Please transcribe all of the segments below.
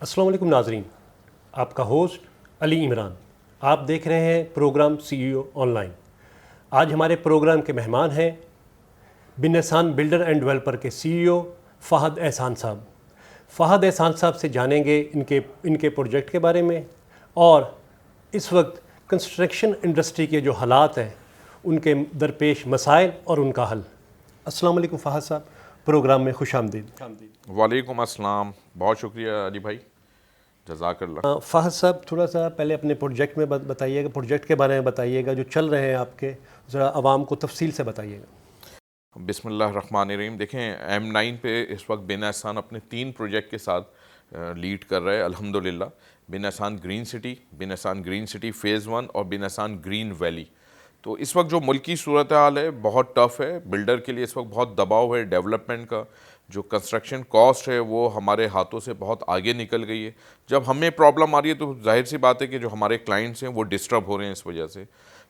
السلام علیکم ناظرین، آپ کا ہوسٹ علی عمران. آپ دیکھ رہے ہیں programme C E O on line. آج ہمارے پروگرام کے مہمان ہیں بن احسان بلڈر اینڈ ڈیولپر کے سی ای او فہد احسان صاحب. فہد احسان صاحب سے جانیں گے ان کے پروجیکٹ کے بارے میں اور اس وقت کنسٹرکشن انڈسٹری کے جو حالات ہیں ان کے درپیش مسائل اور ان کا حل. السلام علیکم فہد صاحب، پروگرام میں خوش آمدید. وعلیکم السلام، بہت شکریہ علی بھائی، جزاک اللہ. فہد صاحب تھوڑا سا پہلے اپنے پروجیکٹ میں بتائیے گا، پروجیکٹ کے بارے میں بتائیے گا جو چل رہے ہیں آپ کے، ذرا عوام کو تفصیل سے بتائیے گا. بسم اللہ الرحمن الرحیم. دیکھیں M9 پہ اس وقت بن احسان اپنے 3 پروجیکٹ کے ساتھ لیڈ کر رہے ہیں الحمدللہ. بن احسان گرین سٹی، بن احسان گرین سٹی فیز 1 اور بن احسان گرین ویلی. تو اس وقت جو ملکی صورتحال ہے بہت ٹف ہے، بلڈر کے لیے اس وقت بہت دباؤ ہے. ڈیولپمنٹ کا جو کنسٹرکشن کاسٹ ہے وہ ہمارے ہاتھوں سے بہت آگے نکل گئی ہے. جب ہمیں پرابلم آ رہی ہے تو ظاہر سی بات ہے کہ جو ہمارے کلائنٹس ہیں وہ ڈسٹرب ہو رہے ہیں اس وجہ سے.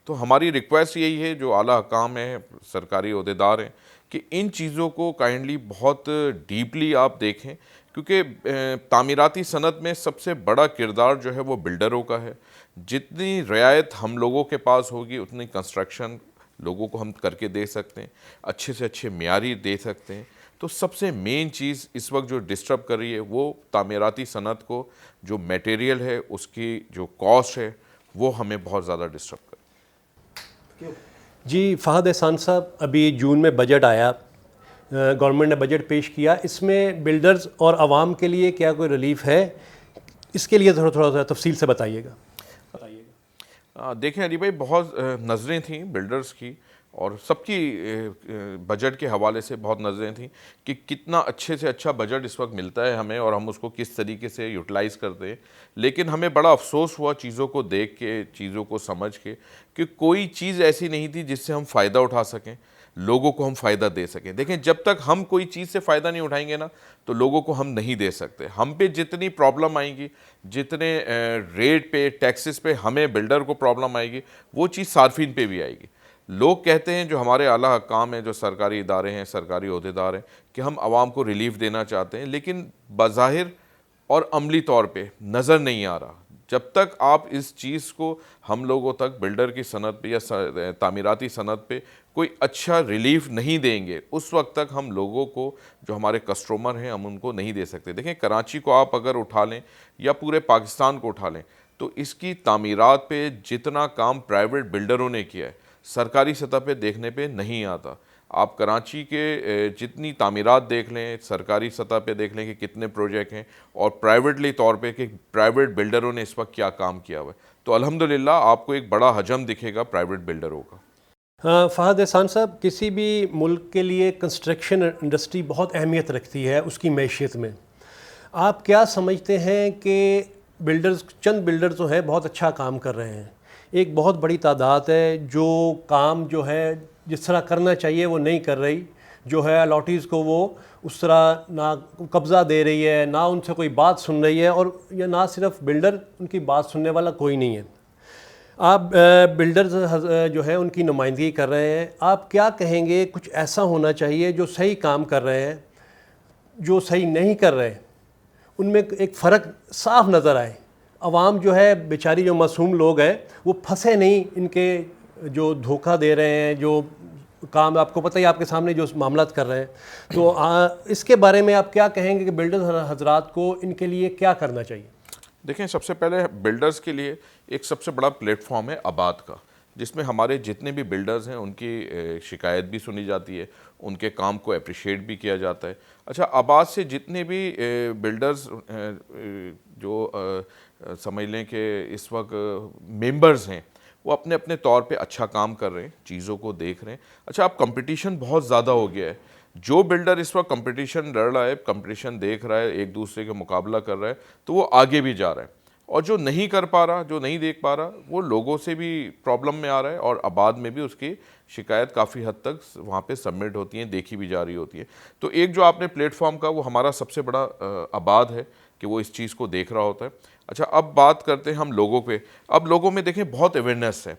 تو ہماری ریکویسٹ یہی ہے، جو اعلیٰ حکام ہیں، سرکاری عہدیدار ہیں، کہ ان چیزوں کو کائنڈلی بہت ڈیپلی آپ دیکھیں، کیونکہ تعمیراتی صنعت میں سب سے بڑا کردار جو ہے وہ بلڈروں کا ہے. جتنی رعایت ہم لوگوں کے پاس ہوگی اتنی کنسٹرکشن لوگوں کو ہم کر کے دے سکتے ہیں، اچھے سے اچھے معیاری دے سکتے ہیں. تو سب سے مین چیز اس وقت جو ڈسٹرب کر رہی ہے وہ تعمیراتی صنعت کو، جو میٹیریل ہے اس کی جو کاسٹ ہے وہ ہمیں بہت زیادہ ڈسٹرب کر. جی فہد احسان صاحب، ابھی جون میں بجٹ آیا، گورنمنٹ نے بجٹ پیش کیا، اس میں بلڈرز اور عوام کے لیے کیا کوئی ریلیف ہے؟ اس کے لیے تھوڑا سا تفصیل سے بتائیے گا. دیکھیں علی بھائی، بہت نظریں تھیں بلڈرز کی اور سب کی بجٹ کے حوالے سے بہت نظریں تھیں کہ کتنا اچھے سے اچھا بجٹ اس وقت ملتا ہے ہمیں اور ہم اس کو کس طریقے سے یوٹیلائز کرتے ہیں. لیکن ہمیں بڑا افسوس ہوا چیزوں کو دیکھ کے، چیزوں کو سمجھ کے، کہ کوئی چیز ایسی نہیں تھی جس سے ہم فائدہ اٹھا سکیں، لوگوں کو ہم فائدہ دے سکیں. دیکھیں جب تک ہم کوئی چیز سے فائدہ نہیں اٹھائیں گے نا تو لوگوں کو ہم نہیں دے سکتے. ہم پہ جتنی پرابلم آئیں گی، جتنے ریٹ پہ، ٹیکسز پہ ہمیں بلڈر کو پرابلم آئے گی، وہ چیز صارفین پہ بھی آئے گی. لوگ کہتے ہیں، جو ہمارے اعلیٰ حکام ہیں، جو سرکاری ادارے ہیں، سرکاری عہدیدار ہیں، کہ ہم عوام کو ریلیف دینا چاہتے ہیں، لیکن بظاہر اور عملی طور پہ نظر نہیں آ رہا. جب تک آپ اس چیز کو ہم لوگوں تک، بلڈر کی صنعت پہ یا تعمیراتی صنعت پہ کوئی اچھا ریلیف نہیں دیں گے، اس وقت تک ہم لوگوں کو، جو ہمارے کسٹمر ہیں، ہم ان کو نہیں دے سکتے. دیکھیں کراچی کو آپ اگر اٹھا لیں یا پورے پاکستان کو اٹھا لیں تو اس کی تعمیرات پہ جتنا کام پرائیویٹ بلڈروں نے کیا ہے سرکاری سطح پہ دیکھنے پہ نہیں آتا. آپ کراچی کے جتنی تعمیرات دیکھ لیں، سرکاری سطح پہ دیکھ لیں کہ کتنے پروجیکٹ ہیں، اور پرائیویٹلی طور پہ کہ پرائیویٹ بلڈروں نے اس وقت کیا کام کیا ہوا ہے. تو الحمدللہ آپ کو ایک بڑا حجم دکھے گا پرائیویٹ بلڈروں کا. فہد احسان صاحب، کسی بھی ملک کے لیے کنسٹرکشن انڈسٹری بہت اہمیت رکھتی ہے اس کی معیشت میں. آپ کیا سمجھتے ہیں کہ چند بلڈرز جو ہیں بہت اچھا کام کر رہے ہیں، ایک بہت بڑی تعداد ہے جو کام جو ہے جس طرح کرنا چاہیے وہ نہیں کر رہی، جو ہے الاٹیز کو وہ اس طرح نہ قبضہ دے رہی ہے، نہ ان سے کوئی بات سن رہی ہے، اور یا نہ صرف بلڈر، ان کی بات سننے والا کوئی نہیں ہے. آپ بلڈرز جو ہیں ان کی نمائندگی کر رہے ہیں، آپ کیا کہیں گے کچھ ایسا ہونا چاہیے جو صحیح کام کر رہے ہیں، جو صحیح نہیں کر رہے، ان میں ایک فرق صاف نظر آئے، عوام جو ہے بیچاری، جو معصوم لوگ ہیں وہ پھنسے نہیں ان کے جو دھوکہ دے رہے ہیں، جو کام آپ کو پتہ ہی، آپ کے سامنے جو معاملات کر رہے ہیں. تو اس کے بارے میں آپ کیا کہیں گے کہ بلڈر حضرات کو ان کے لیے کیا کرنا چاہیے؟ دیکھیں سب سے پہلے بلڈرز کے لیے ایک سب سے بڑا پلیٹ فارم ہے آباد کا، جس میں ہمارے جتنے بھی بلڈرز ہیں ان کی شکایت بھی سنی جاتی ہے، ان کے کام کو اپریشیٹ بھی کیا جاتا ہے. اچھا، آباد سے جتنے بھی بلڈرز جو سمجھ لیں کہ اس وقت ممبرز ہیں، وہ اپنے اپنے طور پہ اچھا کام کر رہے ہیں، چیزوں کو دیکھ رہے ہیں. اچھا، اب کمپٹیشن بہت زیادہ ہو گیا ہے. جو بلڈر اس وقت کمپٹیشن لڑ رہا ہے، کمپٹیشن دیکھ رہا ہے، ایک دوسرے کے مقابلہ کر رہا ہے، تو وہ آگے بھی جا رہا ہے. اور جو نہیں کر پا رہا، جو نہیں دیکھ پا رہا، وہ لوگوں سے بھی پرابلم میں آ رہا ہے، اور آباد میں بھی اس کی شکایت کافی حد تک وہاں پہ سبمٹ ہوتی ہیں، دیکھی بھی جا رہی ہوتی ہے. تو ایک جو آپ نے پلیٹ فارم کا، وہ ہمارا سب سے بڑا آباد ہے کہ وہ اس چیز کو دیکھ رہا ہوتا ہے. اچھا، اب بات کرتے ہیں ہم لوگوں پہ. اب لوگوں میں دیکھیں بہت اویئرنیس ہے.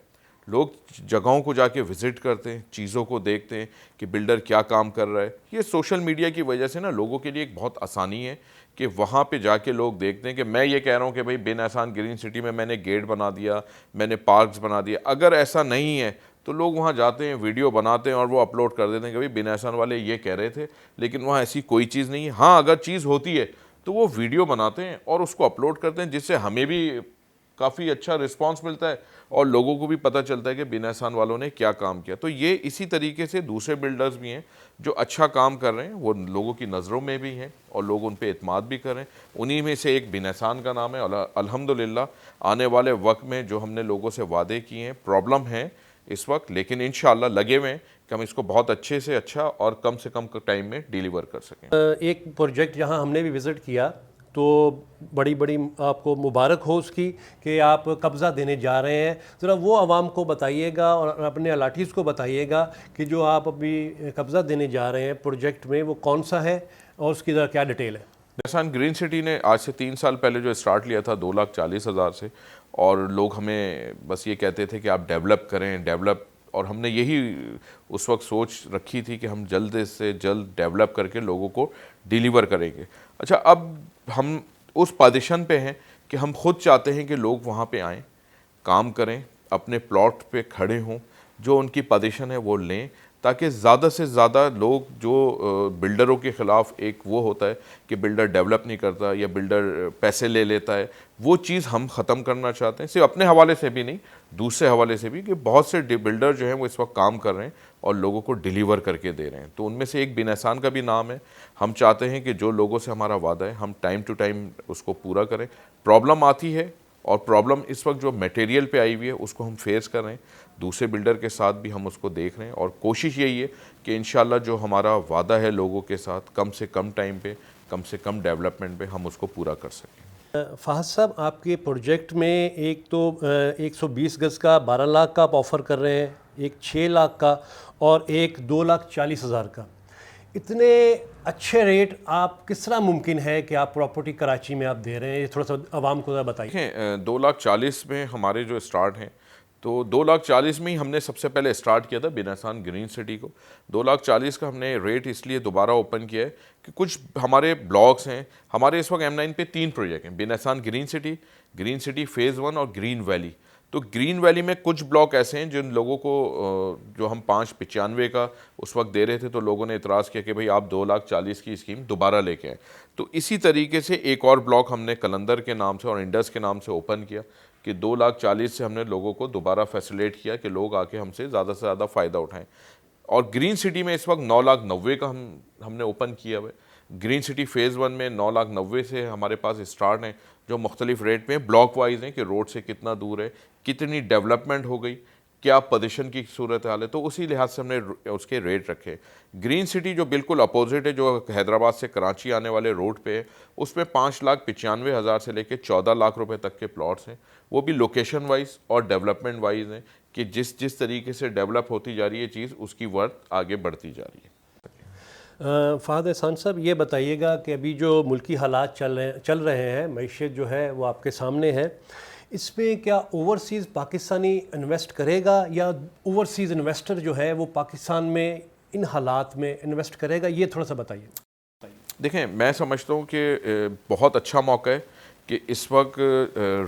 لوگ جگہوں کو جا کے وزٹ کرتے ہیں, چیزوں کو دیکھتے ہیں کہ بلڈر کیا کام کر رہا ہے. یہ سوشل میڈیا کی وجہ سے نا لوگوں کے لیے ایک بہت آسانی ہے کہ وہاں پہ جا کے لوگ دیکھتے ہیں کہ میں یہ کہہ رہا ہوں کہ بھائی بن احسان گرین سٹی میں نے گیٹ بنا دیا, میں نے پارکس بنا دیا. اگر ایسا نہیں ہے تو لوگ وہاں جاتے ہیں, ویڈیو بناتے ہیں اور وہ اپلوڈ کر دیتے ہیں کہ بھائی بن احسان والے یہ کہہ رہے تھے, لیکن وہاں ایسی کوئی چیز نہیں ہے. ہاں اگر چیز ہوتی ہے تو وہ ویڈیو بناتے ہیں اور اس کو اپلوڈ کرتے ہیں, جس سے ہمیں بھی کافی اچھا رسپانس ملتا ہے اور لوگوں کو بھی پتہ چلتا ہے کہ بن احسان والوں نے کیا کام کیا. تو یہ اسی طریقے سے دوسرے بلڈرز بھی ہیں جو اچھا کام کر رہے ہیں, وہ لوگوں کی نظروں میں بھی ہیں اور لوگ ان پہ اعتماد بھی کر رہے ہیں. انہی میں سے ایک بن احسان کا نام ہے. الحمدللہ آنے والے وقت میں جو ہم نے لوگوں سے وعدے کیے ہیں, پرابلم ہیں اس وقت, لیکن انشاءاللہ لگے ہوئے ہیں کہ ہم اس کو بہت اچھے سے اچھا اور کم سے کم ٹائم میں ڈیلیور کر سکیں. ایک پروجیکٹ جہاں ہم نے بھی وزٹ کیا تو بڑی بڑی آپ کو مبارک ہو اس کی کہ آپ قبضہ دینے جا رہے ہیں. ذرا وہ عوام کو بتائیے گا اور اپنے الاٹیز کو بتائیے گا کہ جو آپ ابھی قبضہ دینے جا رہے ہیں پروجیکٹ میں وہ کون سا ہے اور اس کی ذرا کیا ڈیٹیل ہے. بن احسان گرین سٹی نے آج سے 3 سال پہلے جو اسٹارٹ لیا تھا 2,40,000 سے, اور لوگ ہمیں بس یہ کہتے تھے کہ آپ ڈیولپ کریں ڈیولپ, اور ہم نے یہی اس وقت سوچ رکھی تھی کہ ہم جلد سے جلد ڈیولپ کر کے لوگوں کو ڈیلیور کریں گے. اچھا اب ہم اس پوزیشن پہ ہیں کہ ہم خود چاہتے ہیں کہ لوگ وہاں پہ آئیں, کام کریں, اپنے پلاٹ پہ کھڑے ہوں, جو ان کی پوزیشن ہے وہ لیں, تاکہ زیادہ سے زیادہ لوگ جو بلڈروں کے خلاف ایک وہ ہوتا ہے کہ بلڈر ڈیولپ نہیں کرتا یا بلڈر پیسے لے لیتا ہے, وہ چیز ہم ختم کرنا چاہتے ہیں. صرف اپنے حوالے سے بھی نہیں, دوسرے حوالے سے بھی, کہ بہت سے بلڈر جو ہیں وہ اس وقت کام کر رہے ہیں اور لوگوں کو ڈیلیور کر کے دے رہے ہیں. تو ان میں سے ایک بن احسان کا بھی نام ہے. ہم چاہتے ہیں کہ جو لوگوں سے ہمارا وعدہ ہے ہم ٹائم ٹو ٹائم اس کو پورا کریں. پرابلم آتی ہے اور پرابلم اس وقت جو میٹیریل پہ آئی ہوئی ہے اس کو ہم فیس کر رہے ہیں, دوسرے بلڈر کے ساتھ بھی ہم اس کو دیکھ رہے ہیں, اور کوشش یہی ہے کہ انشاءاللہ جو ہمارا وعدہ ہے لوگوں کے ساتھ کم سے کم ٹائم پہ کم سے کم ڈیولپمنٹ پہ ہم اس کو پورا کر سکیں. فہد صاحب آپ کے پروجیکٹ میں ایک تو 120 گز کا 12 لاکھ کا آپ آفر کر رہے ہیں, ایک 6 لاکھ کا اور ایک 2,40,000 کا. اتنے اچھے ریٹ آپ کس طرح ممکن ہے کہ آپ پراپرٹی کراچی میں آپ دے رہے ہیں, یہ تھوڑا سا عوام کو ذرا بتائیے. دیکھیں 2,40,000 میں ہمارے جو اسٹارٹ ہیں, تو 2,40,000 میں ہی ہم نے سب سے پہلے اسٹارٹ کیا تھا بن احسان گرین سٹی کو. 2,40,000 کا ہم نے ریٹ اس لیے دوبارہ اوپن کیا ہے کہ کچھ ہمارے بلاکس ہیں, ہمارے اس وقت M9 پہ 3 پروجیکٹ ہیں, بن احسان گرین سٹی فیز 1 اور گرین ویلی. تو گرین ویلی میں کچھ بلاک ایسے ہیں جن لوگوں کو جو ہم 595 کا اس وقت دے رہے تھے, تو لوگوں نے اعتراض کیا کہ بھئی آپ 2,40,000 کی اسکیم دوبارہ لے کے آئیں. تو اسی طریقے سے ایک اور بلاک ہم نے کلندر کے نام سے اور انڈس کے نام سے اوپن کیا کہ 2,40,000 سے ہم نے لوگوں کو دوبارہ فیسیلیٹ کیا کہ لوگ آ کے ہم سے زیادہ فائدہ اٹھائیں. اور گرین سٹی میں اس وقت 9,90,000 کا ہم نے اوپن کیا ہوا ہے. گرین سٹی فیز 1 میں 9,90,000 سے ہمارے پاس اسٹارٹ ہیں, جو مختلف ریٹ میں بلاک وائز ہیں کہ روڈ سے کتنا دور ہے, کتنی ڈیولپمنٹ ہو گئی, کیا پوزیشن کی صورتحال ہے, تو اسی لحاظ سے ہم نے اس کے ریٹ رکھے. گرین سٹی جو بالکل اپوزٹ ہے, جو حیدرآباد سے کراچی آنے والے روڈ پہ ہے, اس میں 5,95,000 سے لے کے 14 لاکھ روپے تک کے پلاٹس ہیں. وہ بھی لوکیشن وائز اور ڈیولپمنٹ وائز ہیں کہ جس طریقے سے ڈیولپ ہوتی جا رہی ہے چیز, اس کی ورتھ آگے بڑھتی جا رہی ہے. فہد احسان صاحب یہ بتائیے گا کہ ابھی جو ملکی حالات چل رہے ہیں, معیشت جو ہے وہ آپ کے سامنے ہے, اس میں کیا اوورسیز پاکستانی انویسٹ کرے گا یا اوورسیز انویسٹر جو ہے وہ پاکستان میں ان حالات میں انویسٹ کرے گا, یہ تھوڑا سا بتائیے. دیکھیں میں سمجھتا ہوں کہ بہت اچھا موقع ہے کہ اس وقت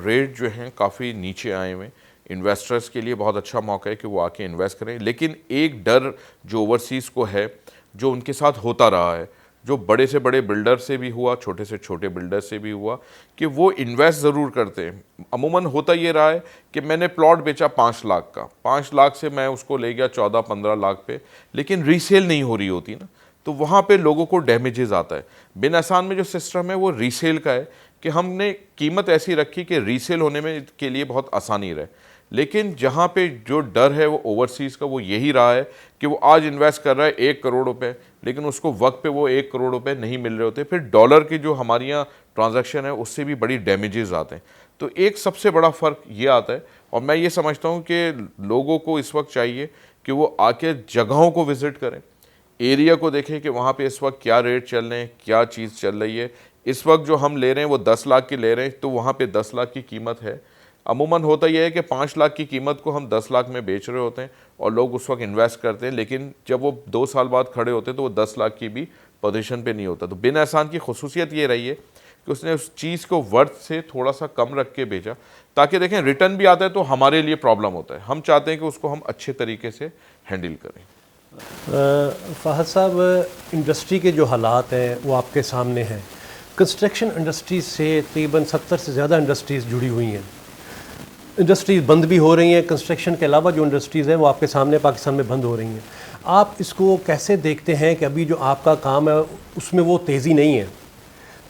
ریٹ جو ہیں کافی نیچے آئے ہوئے, انویسٹرز کے لیے بہت اچھا موقع ہے کہ وہ آ کے انویسٹ کریں. لیکن ایک ڈر جو اوورسیز کو ہے, جو ان کے ساتھ ہوتا رہا ہے, جو بڑے سے بڑے بلڈر سے بھی ہوا, چھوٹے سے چھوٹے بلڈر سے بھی ہوا, کہ وہ انویسٹ ضرور کرتے ہیں. عموماً ہوتا یہ رہا ہے کہ میں نے پلاٹ بیچا 5 لاکھ کا, 5 لاکھ سے میں اس کو لے گیا 14-15 لاکھ پہ, لیکن ریسیل نہیں ہو رہی ہوتی نا, تو وہاں پہ لوگوں کو ڈیمیجز آتا ہے. بن احسان میں جو سسٹم ہے وہ ریسیل کا ہے کہ ہم نے قیمت ایسی رکھی کہ ریسیل ہونے میں کے لیے بہت آسانی رہے. لیکن جہاں پہ جو ڈر ہے وہ اوورسیز کا وہ یہی رہا ہے کہ وہ آج انویسٹ کر رہا ہے 1 کروڑ روپے, لیکن اس کو وقت پہ وہ 1 کروڑ روپے نہیں مل رہے ہوتے, پھر ڈالر کی جو ہمارے یہاں ٹرانزیکشن ہے اس سے بھی بڑی ڈیمیجز آتے ہیں. تو ایک سب سے بڑا فرق یہ آتا ہے, اور میں یہ سمجھتا ہوں کہ لوگوں کو اس وقت چاہیے کہ وہ آ کے جگہوں کو وزٹ کریں, ایریا کو دیکھیں کہ وہاں پہ اس وقت کیا ریٹ چل رہے ہیں, کیا چیز چل رہی ہے. اس وقت جو ہم لے رہے ہیں وہ 10 لاکھ کی لے رہے ہیں, تو وہاں پہ 10 لاکھ کی قیمت ہے. عموماً ہوتا یہ ہے کہ 5 لاکھ کی قیمت کو ہم 10 لاکھ میں بیچ رہے ہوتے ہیں اور لوگ اس وقت انویسٹ کرتے ہیں، لیکن جب وہ 2 سال بعد کھڑے ہوتے ہیں تو وہ 10 لاکھ کی بھی پوزیشن پہ نہیں ہوتا۔ تو بن احسان کی خصوصیت یہ رہی ہے کہ اس نے اس چیز کو ورتھ سے تھوڑا سا کم رکھ کے بیچا، تاکہ دیکھیں ریٹرن بھی آتا ہے تو ہمارے لیے پرابلم ہوتا ہے، ہم چاہتے ہیں کہ اس کو ہم اچھے طریقے سے ہینڈل کریں۔ فہد صاحب، انڈسٹری کے جو حالات ہیں وہ آپ کے سامنے ہیں۔ کنسٹرکشن انڈسٹری سے تقریباً 70 سے زیادہ انڈسٹریز جڑی ہوئی ہیں، انڈسٹریز بند بھی ہو رہی ہیں، کنسٹرکشن کے علاوہ جو انڈسٹریز ہیں وہ آپ کے سامنے پاکستان میں بند ہو رہی ہیں۔ آپ اس کو کیسے دیکھتے ہیں کہ ابھی جو آپ کا کام ہے اس میں وہ تیزی نہیں ہے،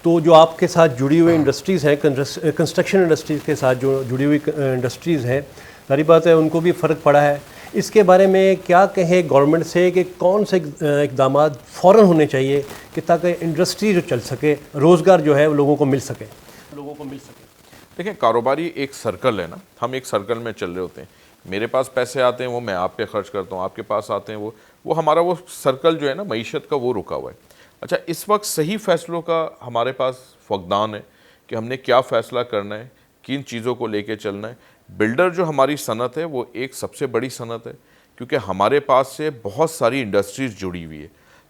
تو جو آپ کے ساتھ جڑی ہوئی انڈسٹریز ہیں، کنسٹرکشن انڈسٹریز کے ساتھ جو جڑی ہوئی انڈسٹریز ہیں، ظاہر بات ہے ان کو بھی فرق پڑا ہے، اس کے بارے میں کیا کہیں گورنمنٹ سے کہ کون سے اقدامات فوراً ہونے چاہیے کہ تاکہ انڈسٹری جو چل سکے، روزگار جو ہے وہ لوگوں کو مل سکے؟ دیکھیں، کاروباری ایک سرکل ہے نا، ہم ایک سرکل میں چل رہے ہوتے ہیں، میرے پاس پیسے آتے ہیں وہ میں آپ پہ خرچ کرتا ہوں، آپ کے پاس آتے ہیں وہ ہمارا وہ سرکل جو ہے نا معیشت کا، وہ رکا ہوا ہے۔ اچھا، اس وقت صحیح فیصلوں کا ہمارے پاس فقدان ہے کہ ہم نے کیا فیصلہ کرنا ہے، کن چیزوں کو لے کے چلنا ہے۔ بلڈر جو ہماری صنعت ہے وہ ایک سب سے بڑی صنعت ہے، کیونکہ ہمارے پاس سے بہت ساری انڈسٹریز جڑی ہوئی ہے۔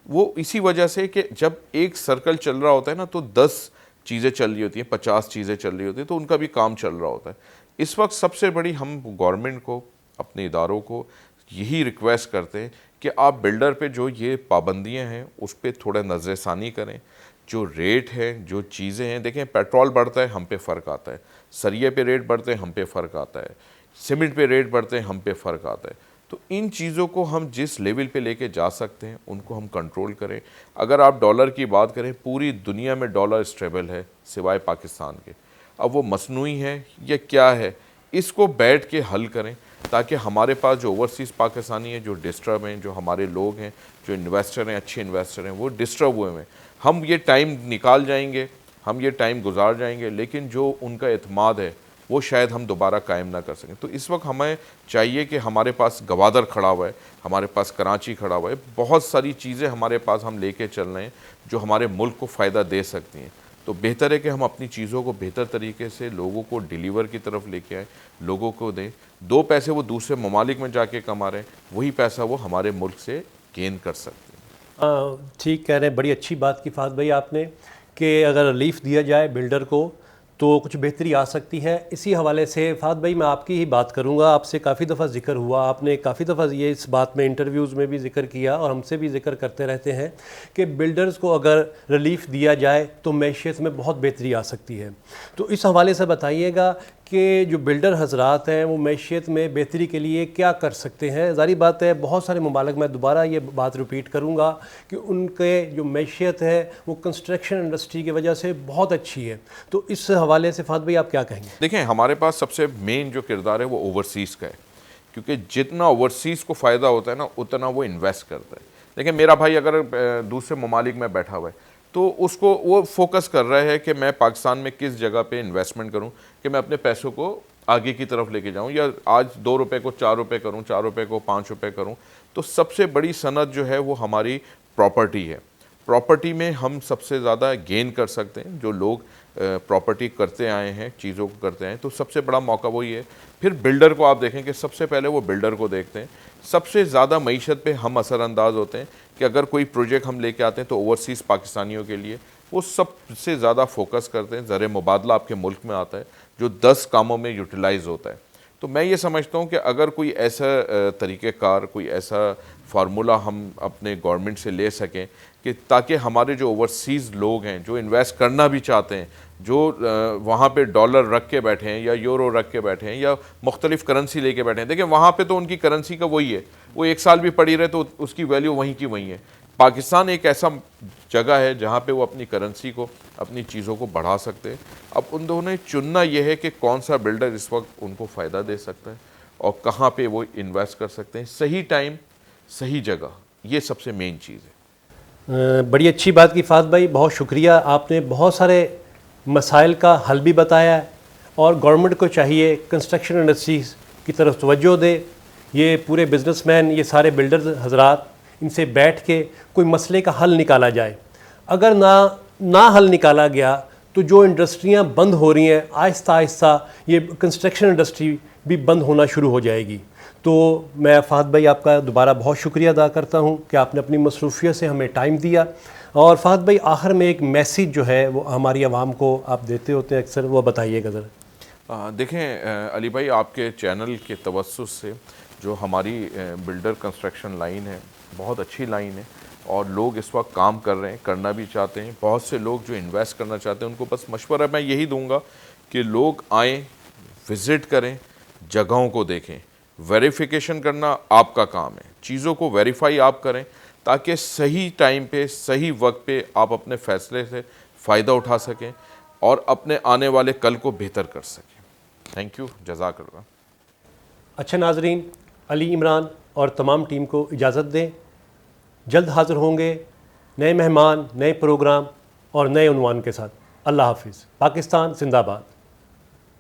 وہ اسی وجہ سے کہ جب ایک سرکل چل رہا ہوتا ہے نا تو 10 چیزیں چل رہی ہوتی ہیں، 50 چیزیں چل رہی ہوتی ہیں، تو ان کا بھی کام چل رہا ہوتا ہے۔ اس وقت سب سے بڑی ہم گورنمنٹ کو، اپنے اداروں کو یہی ریکویسٹ کرتے ہیں کہ آپ بلڈر پہ جو یہ پابندیاں ہیں اس پہ تھوڑا نظر ثانی کریں۔ جو ریٹ ہے، جو چیزیں ہیں، دیکھیں پیٹرول بڑھتا ہے ہم پہ فرق آتا ہے، سریے پہ ریٹ بڑھتے ہیں ہم پہ فرق آتا ہے، سیمنٹ پہ ریٹ بڑھتے ہیں ہم پہ فرق آتا ہے۔ تو ان چیزوں کو ہم جس لیول پہ لے کے جا سکتے ہیں ان کو ہم کنٹرول کریں۔ اگر آپ ڈالر کی بات کریں، پوری دنیا میں ڈالر اسٹیبل ہے سوائے پاکستان کے۔ اب وہ مصنوعی ہے یا کیا ہے، اس کو بیٹھ کے حل کریں تاکہ ہمارے پاس جو اوورسیز پاکستانی ہیں، جو ڈسٹرب ہیں، جو ہمارے لوگ ہیں، جو انویسٹر ہیں، اچھے انویسٹر ہیں، وہ ڈسٹرب ہوئے ہیں۔ ہم یہ ٹائم نکال جائیں گے، ہم یہ ٹائم گزار جائیں گے، لیکن جو ان کا اعتماد ہے وہ شاید ہم دوبارہ قائم نہ کر سکیں۔ تو اس وقت ہمیں چاہیے کہ ہمارے پاس گوادر کھڑا ہوا ہے، ہمارے پاس کراچی کھڑا ہوا ہے، بہت ساری چیزیں ہمارے پاس ہم لے کے چل رہے ہیں جو ہمارے ملک کو فائدہ دے سکتی ہیں۔ تو بہتر ہے کہ ہم اپنی چیزوں کو بہتر طریقے سے لوگوں کو ڈیلیور کی طرف لے کے آئیں، لوگوں کو دیں۔ 2 پیسے وہ دوسرے ممالک میں جا کے کما رہے ہیں، وہی پیسہ وہ ہمارے ملک سے گین کر سکتے ہیں۔ ٹھیک کہہ رہے ہیں، بڑی اچھی بات کی فہد بھائی آپ نے کہ اگر ریلیف دیا جائے بلڈر کو تو کچھ بہتری آ سکتی ہے۔ اسی حوالے سے فہد بھائی میں آپ کی ہی بات کروں گا، آپ سے کافی دفعہ ذکر ہوا، آپ نے کافی دفعہ یہ اس بات میں انٹرویوز میں بھی ذکر کیا اور ہم سے بھی ذکر کرتے رہتے ہیں کہ بلڈرز کو اگر ریلیف دیا جائے تو معیشت میں بہت بہتری آ سکتی ہے۔ تو اس حوالے سے بتائیے گا کہ جو بلڈر حضرات ہیں وہ معیشت میں بہتری کے لیے کیا کر سکتے ہیں؟ ظاہری بات ہے بہت سارے ممالک، میں دوبارہ یہ بات ریپیٹ کروں گا کہ ان کے جو معیشت ہے وہ کنسٹرکشن انڈسٹری کی وجہ سے بہت اچھی ہے۔ تو اس حوالے سے فہد بھائی آپ کیا کہیں گے؟ دیکھیں، ہمارے پاس سب سے مین جو کردار ہے وہ اوورسیز کا ہے، کیونکہ جتنا اوورسیز کو فائدہ ہوتا ہے نا اتنا وہ انویسٹ کرتا ہے۔ دیکھیں، میرا بھائی اگر دوسرے ممالک میں بیٹھا ہوا ہے تو اس کو وہ فوکس کر رہا ہے کہ میں پاکستان میں کس جگہ پہ انویسٹمنٹ کروں کہ میں اپنے پیسوں کو آگے کی طرف لے کے جاؤں، یا آج 2 روپے کو 4 روپے کروں، 4 روپے کو 5 روپے کروں۔ تو سب سے بڑی صنعت جو ہے وہ ہماری پراپرٹی ہے۔ پراپرٹی میں ہم سب سے زیادہ گین کر سکتے ہیں۔ جو لوگ پراپرٹی کرتے آئے ہیں، چیزوں کو کرتے ہیں، تو سب سے بڑا موقع وہی ہے۔ پھر بلڈر کو آپ دیکھیں کہ سب سے پہلے وہ بلڈر کو دیکھتے ہیں۔ سب سے زیادہ معیشت پہ ہم اثر انداز ہوتے ہیں کہ اگر کوئی پروجیکٹ ہم لے کے آتے ہیں تو اوورسیز پاکستانیوں کے لیے وہ سب سے زیادہ فوکس کرتے ہیں۔ زر مبادلہ آپ کے ملک میں آتا ہے جو 10 کاموں میں یوٹیلائز ہوتا ہے۔ تو میں یہ سمجھتا ہوں کہ اگر کوئی ایسا طریقہ کار، کوئی ایسا فارمولہ ہم اپنے گورنمنٹ سے لے سکیں کہ تاکہ ہمارے جو اوورسیز لوگ ہیں، جو انویسٹ کرنا بھی چاہتے ہیں، جو وہاں پہ ڈالر رکھ کے بیٹھے ہیں یا یورو رکھ کے بیٹھے ہیں یا مختلف کرنسی لے کے بیٹھے ہیں، دیکھیں وہاں پہ تو ان کی کرنسی کا وہی ہے، وہ 1 سال بھی پڑی رہے تو اس کی ویلیو وہیں کی وہیں ہے۔ پاکستان ایک ایسا جگہ ہے جہاں پہ وہ اپنی کرنسی کو، اپنی چیزوں کو بڑھا سکتے ہیں۔ اب ان دونوں نے چننا یہ ہے کہ کون سا بلڈر اس وقت ان کو فائدہ دے سکتا ہے اور کہاں پہ وہ انویسٹ کر سکتے ہیں، صحیح ٹائم، صحیح جگہ، یہ سب سے مین چیز ہے۔ بڑی اچھی بات کی فہد بھائی، بہت شکریہ، آپ نے بہت سارے مسائل کا حل بھی بتایا ہے، اور گورنمنٹ کو چاہیے کنسٹرکشن انڈسٹریز کی طرف توجہ دے۔ یہ پورے بزنس مین، یہ سارے بلڈر حضرات، ان سے بیٹھ کے کوئی مسئلے کا حل نکالا جائے۔ اگر نہ حل نکالا گیا تو جو انڈسٹریاں بند ہو رہی ہیں آہستہ آہستہ یہ کنسٹرکشن انڈسٹری بھی بند ہونا شروع ہو جائے گی. تو میں فہد بھائی آپ کا دوبارہ بہت شکریہ ادا کرتا ہوں کہ آپ نے اپنی مصروفیت سے ہمیں ٹائم دیا. اور فہد بھائی آخر میں ایک میسیج جو ہے وہ ہماری عوام کو آپ دیتے ہوتے ہیں اکثر, وہ بتائیے گا ذرا. دیکھیں علی بھائی, آپ کے چینل کے توسط سے جو ہماری بلڈر کنسٹرکشن لائن ہے بہت اچھی لائن ہے, اور لوگ اس وقت کام کر رہے ہیں, کرنا بھی چاہتے ہیں. بہت سے لوگ جو انویسٹ کرنا چاہتے ہیں ان کو بس مشورہ میں یہی دوں گا کہ لوگ آئیں, وزٹ کریں, جگہوں کو دیکھیں. ویریفیکیشن کرنا آپ کا کام ہے, چیزوں کو ویریفائی آپ کریں تاکہ صحیح ٹائم پہ صحیح وقت پہ آپ اپنے فیصلے سے فائدہ اٹھا سکیں اور اپنے آنے والے کل کو بہتر کر سکیں. تھینک یو, جزاک اللہ. اچھا ناظرین, علی عمران اور تمام ٹیم کو اجازت دیں. جلد حاضر ہوں گے نئے مہمان, نئے پروگرام اور نئے عنوان کے ساتھ. اللہ حافظ. پاکستان زندہ باد.